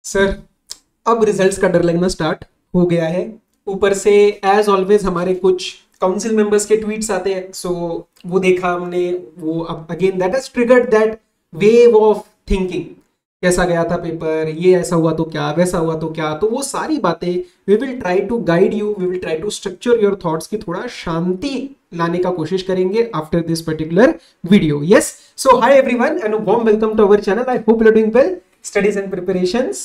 Sir अब results का डर लगना स्टार्ट हो गया है। ऊपर से एज ऑलवेज हमारे कुछ काउंसिल मेंबर्स के ट्वीट्स आते हैं, सो वो देखा हमने। वो अब again that has triggered that wave of thinking. कैसा गया था पेपर, ये ऐसा हुआ तो क्या, वैसा हुआ तो क्या। तो वो सारी बातें we will try to guide you, we will try to structure your thoughts की थोड़ा शांति लाने का कोशिश करेंगे after this particular video. Yes, so hi everyone and warm welcome to our channel. I hope you are doing well. Studies and preparations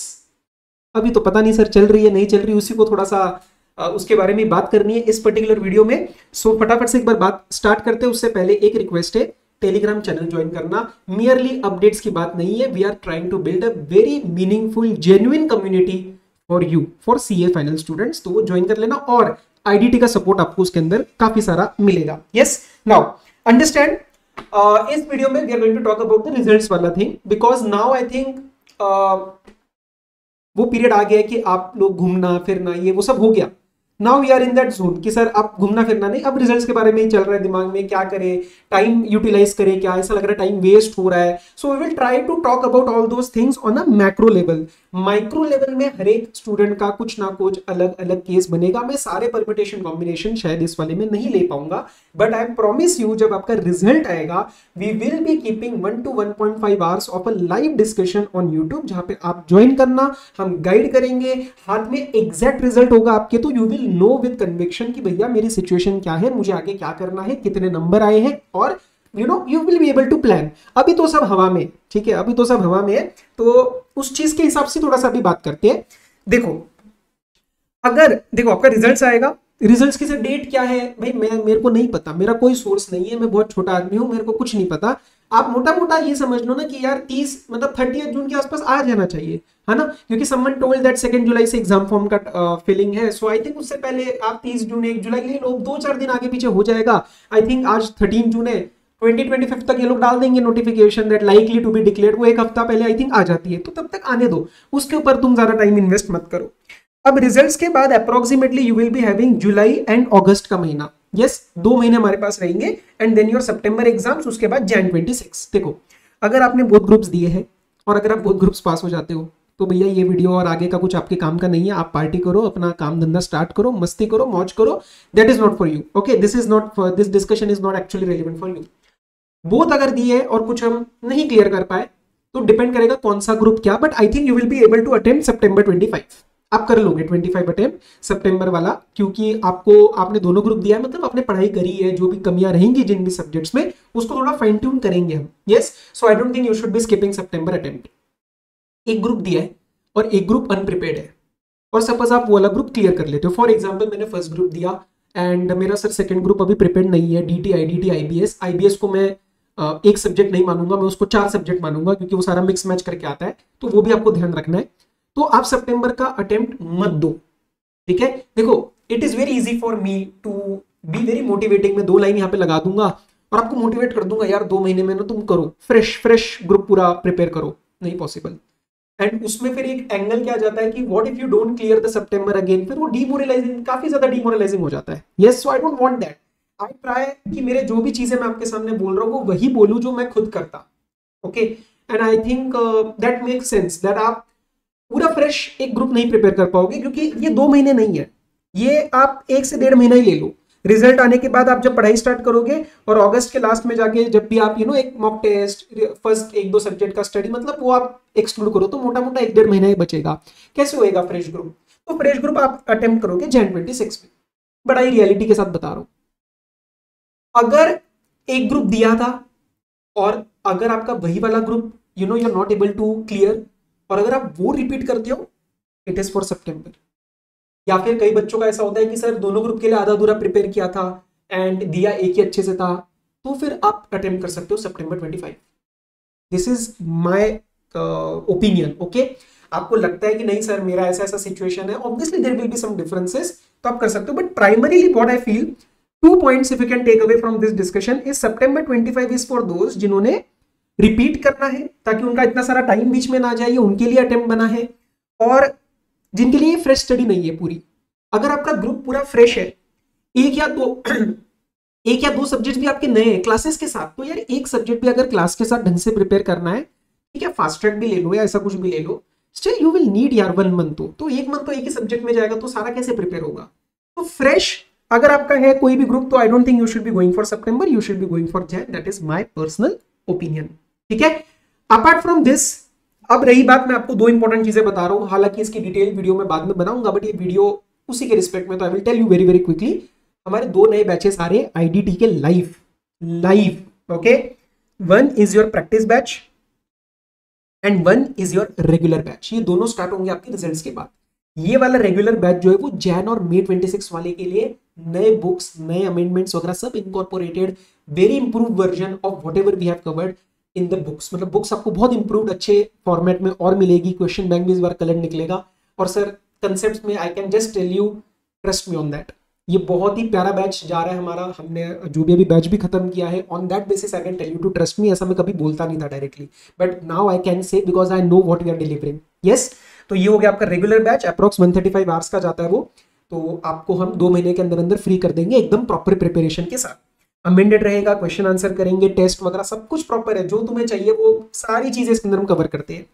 अभी तो पता नहीं सर चल रही है नहीं चल रही, उसी को थोड़ा सा उसके बारे में बात करनी है इस पर्टिकुलर वीडियो में। सो फटाफट से एक बार बात स्टार्ट करते हैं। उससे पहले एक रिक्वेस्ट है, टेलीग्राम चैनल ज्वाइन करना। मियरली अपडेट्स की बात नहीं है, we are trying to build a very meaningful genuine community for you, for CA final students. तो वो ज्वाइन कर लेना और आईडीटी का सपोर्ट आपको उसके अंदर काफी सारा मिलेगा। यस, नाउ अंडरस्टैंड, इस वीडियो में we are going to talk about the results वाला thing, because now I think वो पीरियड आ गया है कि आप लोग घूमना फिरना ये वो सब हो गया। Now we are in that zone कि सर अब घूमना फिरना नहीं, अब रिजल्ट्स के बारे में ही चल रहा है दिमाग में, क्या करें, टाइम यूटिलाइज करें, क्या ऐसा लग रहा है टाइम वेस्ट हो रहा है। So we will try to talk about all those things on a macro level. Micro level में हर एक स्टूडेंट का कुछ ना कुछ अलग अलग केस बनेगा। मैं सारे परम्यूटेशन कॉम्बिनेशन शायद इस वाले में नहीं ले पाऊंगा, बट आई प्रॉमिस यू जब आपका रिजल्ट आएगा we will be keeping 1 to 1.5 hours of a live discussion on YouTube, जहां पे आप ज्वाइन करना, हम गाइड करेंगे, हाथ में एग्जैक्ट रिजल्ट होगा आपके। तो you will know with conviction कि भैया मेरी सिचुएशन क्या है, मुझे आगे क्या करना है, कितने नंबर आए हैं, और you will be able to plan. अभी तो सब हवा में, ठीक है, अभी तो सब हवा में है। तो उस चीज के हिसाब से थोड़ा सा अभी बात करते हैं। देखो, अगर देखो आपका रिजल्ट्स आएगा, रिजल्ट्स की सर डेट क्या है भाई, मेरे को नहीं पता, मेरा कोई सोर्स नहीं है, मैं बहुत छोटा आदमी हूं, मेरे को कुछ नहीं पता। आप मोटा मोटा ये समझ लो ना कि यार 30 मतलब 30 जून के आसपास आ जाना चाहिए, है ना, क्योंकि समवन टोल्ड दैट 2 जुलाई से एग्जाम फॉर्म का फिलिंग है। सो आई थिंक उससे पहले आप 30 जून 1 जुलाई ले लो, 2-4 दिन आगे पीछे हो जाएगा। आई थिंक आज 13 जून है, 2025 तक ये लोग डाल देंगे notification that likely to be declared. वो एक हफ्ता पहले आई थिंक आ जाती है, तो तब तक आने दो, उसके ऊपर तुम ज्यादा टाइम इन्वेस्ट मत करो। अब रिजल्ट्स के बाद approximately you will be having July and August का महीना। यस, 2 महीने हमारे पास रहेंगे and then your September exams, उसके बाद जैन 26। देखो, अगर आपने बोथ ग्रुप्स दिए हैं और अगर आप बोथ ग्रुप्स पास हो जाते हो तो भैया ये वीडियो और आगे का कुछ आपके काम का नहीं है। आप पार्टी करो, अपना काम धंधा स्टार्ट करो, मस्ती करो, मौज करो। That is not for you. Okay, this is not for, this discussion is not actually relevant for you. Both अगर दिए और कुछ हम नहीं क्लियर कर पाए तो डिपेंड करेगा कौन सा ग्रुप क्या, but I think you will be able to attempt September 25। आप कर लोगे 25 अटेम्प्ट सितंबर वाला, क्योंकि आपको आपने दोनों ग्रुप दिया है, मतलब आपने पढ़ाई करी है। जो भी कमियां रहेंगी जिन भी सब्जेक्ट्स में, उसको थोड़ा फाइन ट्यून करेंगे हम। Yes, so I don't think you should be skipping September attempt. एक ग्रुप दिया है और एक ग्रुप अनप्रिपेयर्ड है, और सपोज आप वो वाला ग्रुप क्लियर कर लेते हो। फॉर एग्जाम्पल मैंने फर्स्ट ग्रुप दिया एंड मेरा सर सेकंड ग्रुप अभी प्रिपेयर्ड नहीं है, डीटी आईडीटी आईबीएस। आईबीएस को मैं एक सब्जेक्ट नहीं मानूंगा, मैं उसको 4 सब्जेक्ट मानूंगा, क्योंकि वो सारा मिक्स मैच करके आता है। तो वो भी आपको ध्यान रखना है। तो आप सितंबर का अटेम्प्ट मत दो, ठीक है। देखो, it is very easy for me to be very motivating. मैं 2 लाइन यहाँ पे लगा दूंगा और आपको मोटिवेट कर दूंगा, यार 2 महीने में ना तुम करो, फ्रेश ग्रुप पूरा प्रिपेयर करो। नहीं पॉसिबल। एंड उसमें फिर एक एंगल क्या जाता है कि what if you don't clear the September again, फिर वो डीमोरलाइजिंग, काफी ज्यादा डीमोरलाइजिंग हो जाता है। Yes, so I don't want that. I try कि मेरे जो भी चीजें मैं आपके सामने बोल रहा हूँ वो वही बोलूं जो मैं खुद करता। Okay, and I think that makes sense that आप पूरा फ्रेश एक ग्रुप नहीं प्रिपेयर कर पाओगे, क्योंकि ये 2 महीने नहीं है, ये आप 1 से 1.5 महीना ही ले लो। रिजल्ट आने के बाद आप जब पढ़ाई स्टार्ट करोगे और अगस्त के लास्ट में जाके जब भी आप एक मॉक टेस्ट, फर्स्ट 1-2 सब्जेक्ट का स्टडी, मतलब वो आप एक्सक्लूड करो तो मोटा मोटा 1-1.5 महीना ही बचेगा। कैसे होएगा फ्रेश ग्रुप? तो फ्रेश ग्रुप आप अटेम्प्ट करोगे जैन 26 में। बड़ा ही रियलिटी के साथ बता रहा हूं। अगर एक ग्रुप दिया था और अगर आपका वही वाला group you are not able to clear, और अगर आप वो रिपीट करते हो, इट इज फॉर सितंबर। या फिर कई बच्चों का ऐसा होता है कि सर दोनों ग्रुप के लिए आधा अधूरा प्रिपेयर किया था एंड दिया एक ही अच्छे से था, तो फिर आप अटेम्प्ट कर सकते हो सितंबर 25। This is my opinion. Okay, आपको लगता है कि नहीं सर मेरा ऐसा ऐसा सिचुएशन है, obviously there will be some differences, तो आप कर सकते हो। But primarily what I feel, 2 points if you can take away from this discussion is September 25 is for those जिन्होंने रिपीट करना है, ताकि उनका इतना सारा टाइम बीच में ना जाए, उनके लिए अटेम्प्ट बना है। और जिनके लिए फ्रेश स्टडी नहीं है पूरी, अगर आपका ग्रुप पूरा फ्रेश है, एक या दो सब्जेक्ट भी आपके नए हैं क्लासेस के साथ, तो यार एक सब्जेक्ट भी अगर क्लास के साथ ढंग से प्रिपेयर करना है, ठीक है, फास्ट ट्रैक भी ले लो या ऐसा कुछ भी ले लो, स्टिल यू विल नीड यार 1 मंथ, तो 1 मंथ तो एक ही सब्जेक्ट में जाएगा, तो सारा कैसे प्रिपेयर होगा? तो फ्रेश अगर आपका है कोई भी ग्रुप, तो I don't think you should be going for September, you should be going for Jain, that is my personal opinion. ठीक है, अपार्ट फ्रॉम दिस, अब रही बात, मैं आपको 2 इंपॉर्टेंट चीजें बता रहा हूं, हालांकि इसकी डिटेल वीडियो मैं बाद में बनाऊंगा, बट ये वीडियो उसी के रिस्पेक्ट में, तो I will tell you very very quickly. हमारे 2 नए बैचेस आ रहे हैं आईडीटी के live, okay. 1 is your practice batch and 1 is your regular batch. ये दोनों स्टार्ट होंगे आपके रिजल्ट्स के बाद। ये वाला रेगुलर बैच जो है वो जैन और मई 26 वाले के लिए नए बुक्स, नए अमेंडमेंट्स वगैरह सब incorporated, very improve version of whatever we have covered in the books. मतलब बुक्स आपको बहुत इंप्रूव्ड अच्छे फॉर्मेट में और मिलेगी, क्वेश्चन बैंक भी इस बार कलर निकलेगा, और सर कंसेप्ट्स में I can just tell you, trust me on that, ये बहुत ही प्यारा बैच जा रहा है हमारा। हमने जो भी अभी बैच भी खत्म किया है, on that basis I can tell you to trust me. ऐसा मैं कभी बोलता नहीं था directly, but now I can say because I know what we are delivering. Yes, तो ये हो गया आपका रेगुलर बैच, अप्रॉक्स 135 आवर्स का जाता है वो, तो आपको हम 2 महीने के अंदर अंदर फ्री कर देंगे एकदम प्रॉपर प्रिपरेशन के साथ। अमेंडेड रहेगा, क्वेश्चन आंसर करेंगे, टेस्ट वगैरह सब कुछ प्रॉपर है, जो तुम्हें चाहिए वो सारी चीजें इसके अंदर हम कवर करते हैं।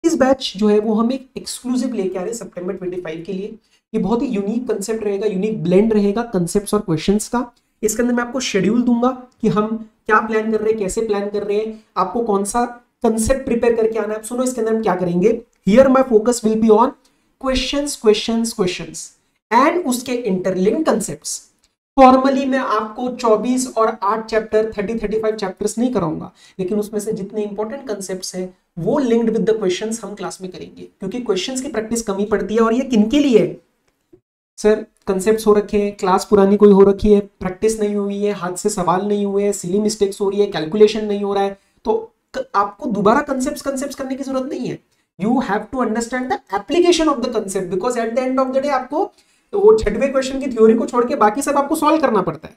इस बैच जो है वो हम एक एक्सक्लूसिव लेके आ रहे हैं सितंबर 25 के लिए। ये बहुत ही यूनिक कंसेप्ट रहेगा, यूनिक ब्लेंड रहेगा कंसेप्ट्स और क्वेश्चंस का। इसके अंदर मैं आपको शेड्यूल दूंगा कि हम क्या प्लान कर रहे हैं, कैसे प्लान कर रहे हैं, आपको कौन सा कंसेप्ट प्रिपेयर करके आना है। सुनो इसके अंदर हम क्या करेंगे। Here my focus will be on questions and उसके इंटरलिंक्ड कंसेप्ट्स। फॉर्मली मैं आपको 24 और 8 चैप्टर 30-35 चैप्टर्स नहीं कराऊंगा, लेकिन उसमें से जितने इंपॉर्टेंट कंसेप्ट्स हैं वो लिंक्ड विद द क्वेश्चंस हम क्लास में करेंगे, क्योंकि क्वेश्चंस की प्रैक्टिस कमी पड़ती है। और ये किनके लिए है सर? कंसेप्ट्स हो रखे हैं, क्लास पुरानी कोई हो रखी है, प्रैक्टिस नहीं हुई है, हाथ से सवाल नहीं हुए हैं, सिली मिस्टेक्स हो रही है, कैलकुलेशन नहीं हो रहा है, तो आपको दोबारा कंसेप्ट्स करने की जरूरत नहीं है। You have to understand the application of the concept, because at the end of the day आपको वो 6वें क्वेश्चन की थ्योरी को छोड़ के बाकी सब आपको सॉल्व करना पड़ता है,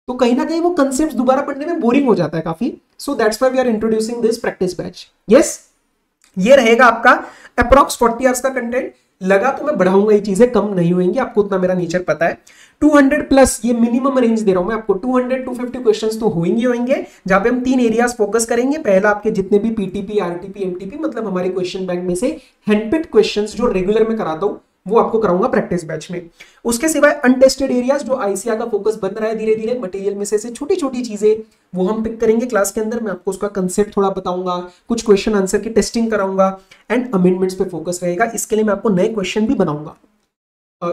तो कहीं ना कहीं वो कंसेप्ट दोबारा पढ़ने में बोरिंग हो जाता है काफी। So that's why we are introducing this practice batch. Yes, ये रहेगा आपका अप्रॉक्स 40 आवर्स का कंटेंट। लगा तो मैं बढ़ाऊंगा, ये चीजें कम नहीं होंगी, आपको उतना मेरा नेचर पता है। 200 प्लस ये मिनिमम रेंज दे रहा हूं मैं आपको, 200-250 क्वेश्चंस तो होंगे, जहां पे हम 3 एरियाज फोकस करेंगे। पहला आपके जितने भी पीटीपी, आरटीपी, एमटीपी, मतलब हमारे क्वेश्चन बैंक में से हैंडपिक्ड क्वेश्चंस जो रेगुलर में कराता हूं वो आपको कराऊंगा प्रैक्टिस बैच में। उसके सिवाय अनटेस्टेड एरियाज जो आईसीआर का फोकस बन रहा है धीरे धीरे, मटेरियल में से छोटी छोटी चीजें वो हम पिक करेंगे क्लास के अंदर। मैं आपको उसका कंसेप्ट थोड़ा बताऊंगा, कुछ क्वेश्चन आंसर की टेस्टिंग कराऊंगा, एंड अमेंडमेंट्स पे फोकस रहेगा। इसके लिए मैं आपको नए क्वेश्चन भी बनाऊंगा।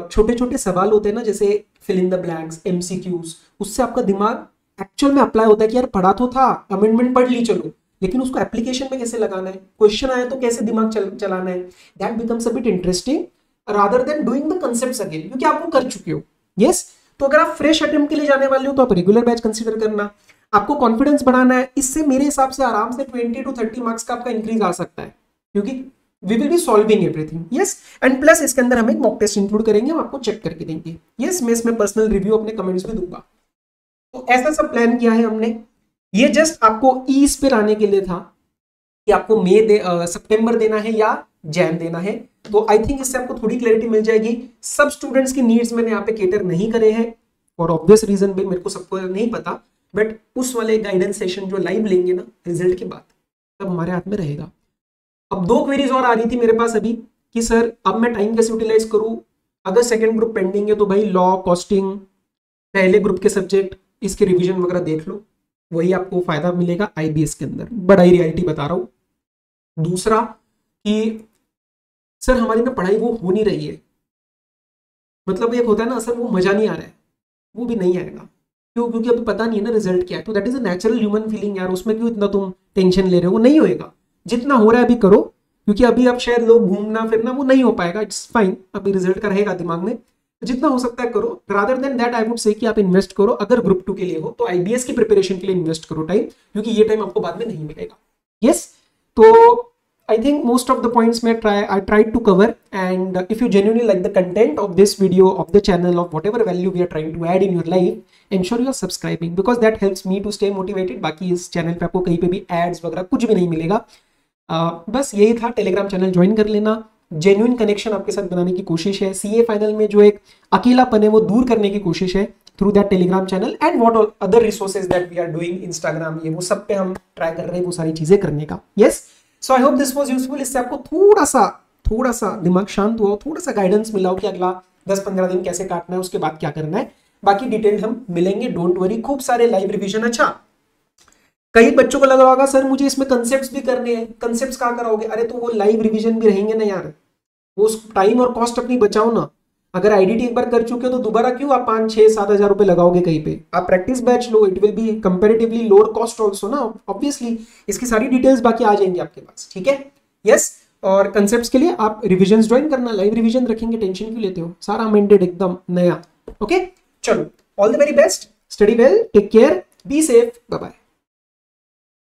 छोटे छोटे सवाल होते हैं ना, जैसे fill in the blanks, MCQs, उससे आपका दिमाग एक्चुअल में अप्लाई होता है कि यार पढ़ा तो था, अमेंडमेंट पढ़ ली चलो, लेकिन उसको एप्लीकेशन में कैसे लगाना है, क्वेश्चन आया तो कैसे दिमाग चलाना है। That becomes a bit interesting rather than doing the concepts again, क्योंकि आप वो कर चुके हो। यस, तो अगर आप फ्रेश अटेम्प्ट के लिए जाने वाले हो तो आप रेगुलर बैच कंसीडर करना। आपको कॉन्फिडेंस बढ़ाना है, इससे मेरे हिसाब से आराम से 20-30 मार्क्स का आपका इंक्रीज आ सकता है, क्योंकि we will be solving everything. Yes, and plus इसके अंदर हम एक मॉक टेस्ट इंक्लूड करेंगे, हम आपको चेक करके देंगे। यस, मैं इसमें पर्सनल रिव्यू अपने कमेंट्स में दूंगा। तो ऐसा सब प्लान किया है हमने। ये जस्ट आपको ईज पे आने के लिए था कि आपको सितंबर देना है या जैन देना है, तो आई थिंक इससे आपको थोड़ी क्लैरिटी मिल जाएगी। सब स्टूडेंट्स की नीड्स मैंने यहाँ पे केटर नहीं करे हैं, फॉर ऑब्वियस रीजन भी, मेरे को सबको नहीं पता, बट उस वाले गाइडेंस सेशन जो लाइव लेंगे ना रिजल्ट के बाद, तब हमारे हाथ में रहेगा। अब 2 क्वेरीज और आ रही थी मेरे पास अभी कि सर अब मैं टाइम कैसे यूटिलाइज करूं, अगर सेकंड ग्रुप पेंडिंग है तो भाई लॉ, कॉस्टिंग, पहले ग्रुप के सब्जेक्ट, इसके रिवीजन वगैरह देख लो, वही आपको फायदा मिलेगा आईबीएस के अंदर। बड़ा ही रियलिटी बता रहा हूं। दूसरा कि सर हमारी ना पढ़ाई वो हो नहीं रही है, मतलब एक होता है ना सर वो मजा नहीं आ रहा है, वो भी नहीं आएगा। क्यों? क्योंकि अभी पता नहीं है ना रिजल्ट क्या है, तो that is a natural human feeling यार, उसमें क्यों इतना तुम टेंशन ले रहे हो, नहीं होएगा। जितना हो रहा है अभी करो, क्योंकि अभी अब शायद लोग घूमना फिरना वो नहीं हो पाएगा, इट्स फाइन, अभी रिजल्ट का रहेगा दिमाग में, जितना हो सकता है करो। Rather than that I would say कि आप इन्वेस्ट करो, अगर ग्रुप 2 के लिए हो तो आईबीएस की प्रिपरेशन के लिए इन्वेस्ट करो टाइम, क्योंकि ये टाइम आपको बाद में नहीं मिलेगा। यस, तो I think most of the points I tried to cover, and if you genuinely like the content of this video, of the channel, of whatever value we are trying to add in your life, ensure you are subscribing, because that helps me to stay motivated। बाकी इस channel पे आपको कहीं पे भी ads वगैरह कुछ भी नहीं मिलेगा। बस यही था, टेलीग्राम चैनल ज्वाइन कर लेना, जेन्युइन कनेक्शन आपके साथ बनाने की कोशिश है। सीए फाइनल में जो एक अकेलापन है वो दूर करने की कोशिश है through that Telegram channel, and what all other resources that we are doing, Instagram, ये वो सब पे हम ट्राई कर रहे हैं वो सारी चीजें करने का। Yes, so I hope this was useful. इससे आपको थोड़ा सा दिमाग शांत हुआ, थोड़ा सा गाइडेंस मिला हो कि अगला 10-15 दिन कैसे काटना है, उसके बाद क्या करना है। बाकी डिटेल हम मिलेंगे, डोंट वरी। खूब सारे लाइव रिवीजन। अच्छा, कई बच्चों को लग रहा होगा सर मुझे इसमें कंसेप्ट्स भी करने हैं, कंसेप्ट्स कहाँ कराओगे? अरे तो वो लाइव रिवीजन भी रहेंगे ना यार, वो टाइम और कॉस्ट अपनी बचाओ ना। अगर आईडीटी एक बार कर चुके हो तो दोबारा क्यों आप 5-6-7 हजार रुपए लगाओगे कहीं पे? आप practice batch low, it will be comparatively lower cost also ना, ऑब्वियसली। इसकी सारी डिटेल्स बाकी आ जाएंगी आपके पास, ठीक है? यस। और कंसेप्ट्स के लिए आप रिविजन ज्वाइन करना, लाइव रिविजन रखेंगे, टेंशन क्यों लेते हो? सारा मेंटेड एकदम नया। ओके, चलो, all the very best, study well, take care, be safe, bye bye.